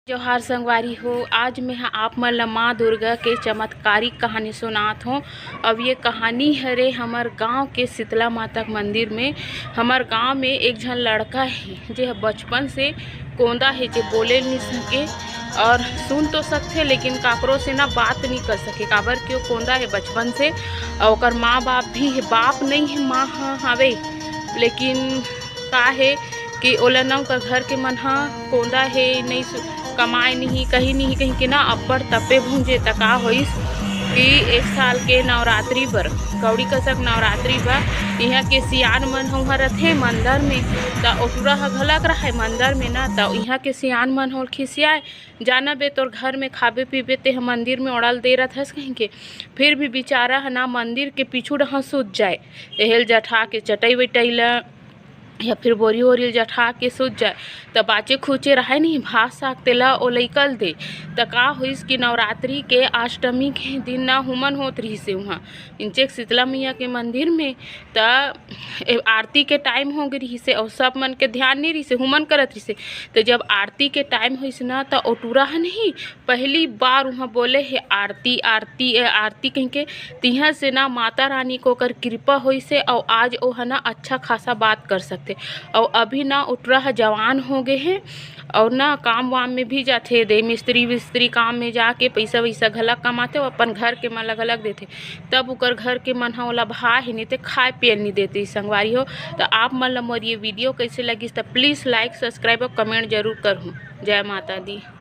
जोहार संगवारी हो। आज मैं आप मन ला माँ दुर्गा के चमत्कारिक कहानी सुनात हूँ। अब ये कहानी हरे हमर गांव के शीतला माता के मंदिर में। हमर गांव में एक झन लड़का है जे बचपन से कोंदा है, जे बोले नहीं सके और सुन तो सकते लेकिन काकरो से ना बात नहीं कर सके। काबर क्यों कोंदा है बचपन से और ओकर माँ बाप भी है, बाप नहीं है माँ हवे, लेकिन का है कि ओला ना ओकर घर के मन हा कोंदा है, नहीं कमाए नहीं कहीं के ना अब्बड़ तपे भूंजे त का होइस कि एक साल के नवरात्रि बर कौड़ी कसक नवरात्रि बर यहाँ के सियान मन हुआ रथे मंदिर में त ओटूरा ह घलक रहा मंदिर में ना। त यहाँ के सियान मन हो खिसियाए, जाना बे तोर घर में खाबे पीबे ते मंदिर में ओड़ल दे रथ हस कहीं के। फिर भी बेचारा है ना मंदिर के पीछू डहा सूत जाए, एहल जठा के चटई वटई ला या फिर बोरी वोरी जठा के सूत जाए त बाचे खूचे रहे नहीं भात साग तेला ओ लैकल दे। त का होइस कि नवरात्रि के अष्टमी के दिन ना हुमन होत रही से वहाँ इंचेक शीतला मैया के मंदिर में। त आरती के टाइम हो गई रही से और सब मन के ध्यान नहीं रही से हुमन करत रही से। तो जब आरती के टाइम होइस ना त ओटूरा है नहीं पहली बार वहाँ बोले है आरती आरती आरती कहीं के तिहा से ना माता रानी को कर कृपा हुई से और आज वो है ना अच्छा खासा बात कर सकते। और अभी ना उटरा जवान हो गए हैं और ना काम वाम में भी जाते दे, मिस्त्री विस्त्री काम में जाके पैसा वैसा घलक कमाते और अपन घर के मन ला घलक देते। तब उकर घर के मन हा भाई ही नहीं तो खाए पिए नहीं देते संगवारी हो। तो आप मन ला मोर ये वीडियो कैसे लगी तो प्लीज़ लाइक सब्सक्राइब और कमेंट जरूर करहूँ। जय माता दी।